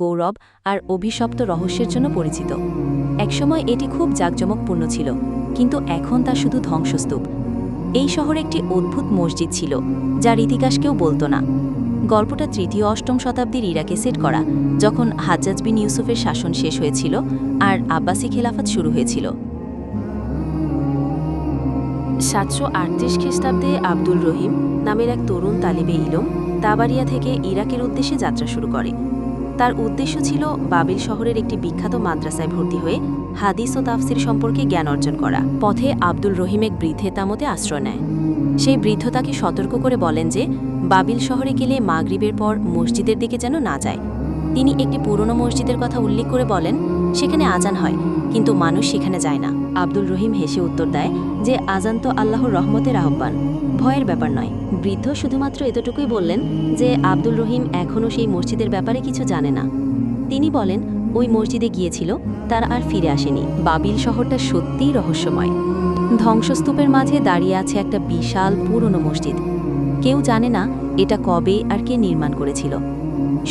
গৌরব আর অভিশপ্ত রহস্যের জন্য পরিচিত। একসময় এটি খুব জাঁকজমকপূর্ণ ছিল, কিন্তু এখন তা শুধু ধ্বংসস্তূপ। এই শহরে একটি অদ্ভুত মসজিদ ছিল, যার ইতিহাস কেউ বলতো না। গল্পটা তৃতীয় অষ্টম শতাব্দীর ইরাকে সেট করা, যখন হাজ্জাজ বিন ইউসুফের শাসন শেষ হয়েছিল আর আব্বাসি খেলাফত শুরু হয়েছিল। 738 খ্রিস্টাব্দে আব্দুল রহিম নামের এক তরুণ তালিবে ইলম তাবারিয়া থেকে ইরাকের উদ্দেশ্যে যাত্রা শুরু করে। তার উদ্দেশ্য ছিল বাবিল শহরের একটি বিখ্যাত মাদ্রাসায় ভর্তি হয়ে হাদিস ও তাফসির সম্পর্কে জ্ঞান অর্জন করা। পথে আব্দুল রহিম এক বৃদ্ধের তামতে আশ্রয় নেয়। সেই বৃদ্ধ তাকে সতর্ক করে বলেন যে বাবিল শহরে গেলে মাগরিবের পর মসজিদের দিকে যেন না যায়। তিনি একটি পুরনো মসজিদের কথা উল্লেখ করে বলেন, সেখানে আজান হয়, কিন্তু মানুষ সেখানে যায় না। আব্দুল রহিম হেসে উত্তর দেয় যে আজান তো আল্লাহর রহমতের আহ্বান, ভয়ের ব্যাপার নয়। বৃদ্ধ শুধুমাত্র এতটুকুই বললেন যে আব্দুল রহিম এখনও সেই মসজিদের ব্যাপারে কিছু জানে না। তিনি বলেন ওই মসজিদে গিয়েছিল, তার আর ফিরে আসেনি। বাবিল শহরটা সত্যিই রহস্যময়। ধ্বংসস্তূপের মাঝে দাঁড়িয়ে আছে একটা বিশাল পুরনো মসজিদ। কেউ জানে না এটা কবে আর কে নির্মাণ করেছিল।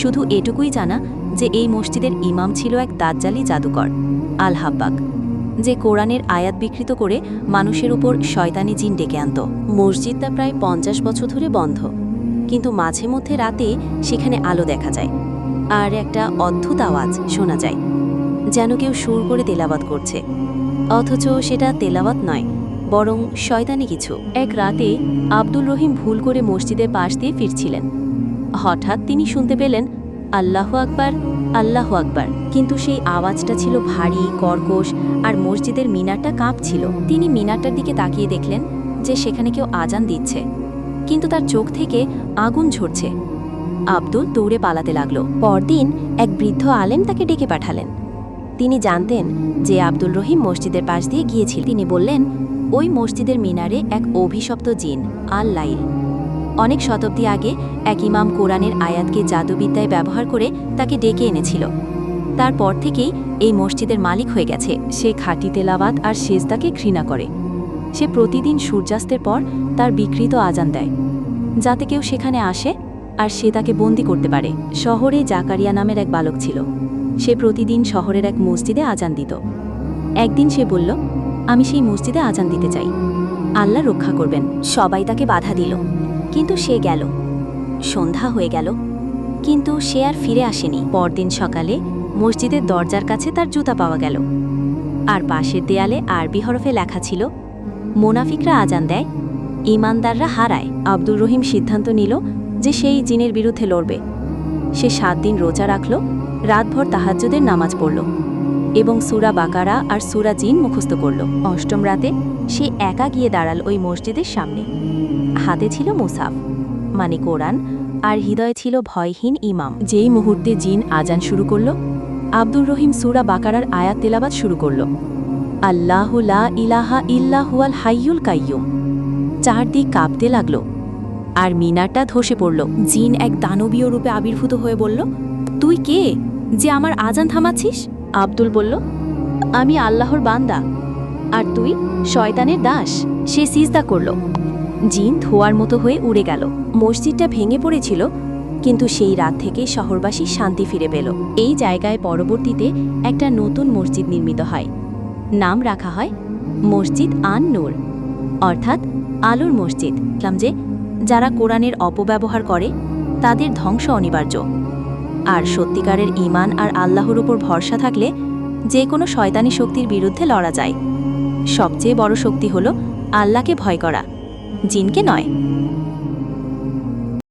শুধু এটুকুই জানা যে এই মসজিদের ইমাম ছিল এক দাজ্জালি জাদুকর, আল হাব্বাক, যে কোরআনের আয়াত বিকৃত করে মানুষের উপর শয়তানি জিন ডেকে আনত। মসজিদটা প্রায় 50 বছর ধরে বন্ধ, কিন্তু মাঝে মধ্যে রাতে সেখানে আলো দেখা যায় আর একটা অদ্ভুত আওয়াজ শোনা যায়, যেন কেউ সুর করে তেলাওয়াত করছে। অথচ সেটা তেলাওয়াত নয়, বরং শয়তানি কিছু। এক রাতে আব্দুল রহিম ভুল করে মসজিদের পাশ দিয়ে ফিরছিলেন। হঠাৎ তিনি শুনতে পেলেন আল্লাহু আকবার, আল্লাহু আকবার। কিন্তু সেই আওয়াজটা ছিল ভারী, কর্কশ, আর মসজিদের মিনারটা কাঁপছিল। তিনি মিনারটার দিকে তাকিয়ে দেখলেন যে সেখানে কেউ আজান দিচ্ছে, কিন্তু তার চোখ থেকে আগুন ঝরছে। আব্দুল দৌড়ে পালাতে লাগল। পরদিন এক বৃদ্ধ আলেম তাকে ডেকে পাঠালেন। তিনি জানতেন যে আব্দুল রহিম মসজিদের পাশ দিয়ে গিয়েছিল। তিনি বললেন ওই মসজিদের মিনারে এক অভিশপ্ত জিন, আল লাইল, অনেক শতাব্দী আগে এক ইমাম কোরআনের আয়াতকে জাদুবিদ্যায় ব্যবহার করে তাকে ডেকে এনেছিল। তারপর থেকেই এই মসজিদের মালিক হয়ে গেছে। সে খাঁটি তেলাওয়াত আর সেজদাকে ঘৃণা করে। সে প্রতিদিন সূর্যাস্তের পর তার বিকৃত আজান দেয়, যাতে কেউ সেখানে আসে আর সে তাকে বন্দি করতে পারে। শহরে জাকারিয়া নামের এক বালক ছিল। সে প্রতিদিন শহরের এক মসজিদে আজান দিত। একদিন সে বলল, আমি সেই মসজিদে আজান দিতে চাই, আল্লাহ রক্ষা করবেন। সবাই তাকে বাধা দিল, কিন্তু সে গেল। সন্ধ্যা হয়ে গেল, কিন্তু সে আর ফিরে আসেনি। পরদিন সকালে মসজিদের দরজার কাছে তার জুতা পাওয়া গেল, আর পাশের দেয়ালে আরবি হরফে লেখা ছিল, মোনাফিকরা আজান দেয়, ইমানদাররা হারায়। আব্দুল রহিম সিদ্ধান্ত নিল যে সেই জিনের বিরুদ্ধে লড়বে। সে 7 দিন রোজা রাখল, রাতভর তাহাজ্জুদের নামাজ পড়ল এবং সূরা বাকারা আর সূরা জিন মুখস্থ করল। অষ্টম রাতে সে একা গিয়ে দাঁড়াল ওই মসজিদের সামনে। হাতে ছিল মুসাফ, মানে কোরআন, আর হৃদয়ে ছিল ভয়হীন ইমাম। যেই মুহূর্তে জিন আজান শুরু করল, আব্দুল রহিম সূরা বাকারার আয়াত তেলাওয়াত শুরু করল, আল্লাহু লা ইলাহা ইল্লা হুয়াল হাইয়ুল কাইয়ুম। চারদিক কাঁপতে লাগল, আর মিনারটা ধসে পড়ল। জিন এক দানবীয় রূপে আবির্ভূত হয়ে বলল, তুই কে যে আমার আজান থামাচ্ছিস? আব্দুল বলল, আমি আল্লাহর বান্দা, আর তুই শয়তানের দাস। সে সিজদা করল। জিন ধোয়ার মতো হয়ে উড়ে গেল। মসজিদটা ভেঙে পড়েছিল, কিন্তু সেই রাত থেকে শহরবাসী শান্তি ফিরে পেল। এই জায়গায় পরবর্তীতে একটা নতুন মসজিদ নির্মিত হয়। নাম রাখা হয় মসজিদ আন নূর, অর্থাৎ আলোর মসজিদ। যে যারা কোরআনের অপব্যবহার করে তাদের ধ্বংস অনিবার্য, আর সত্যিকারের ঈমান আর আল্লাহর উপর ভরসা থাকলে যে কোনো শয়তানি শক্তির বিরুদ্ধে লড়া যায়। সবচেয়ে বড় শক্তি হলো আল্লাহকে ভয় করা, জিনকে নয়।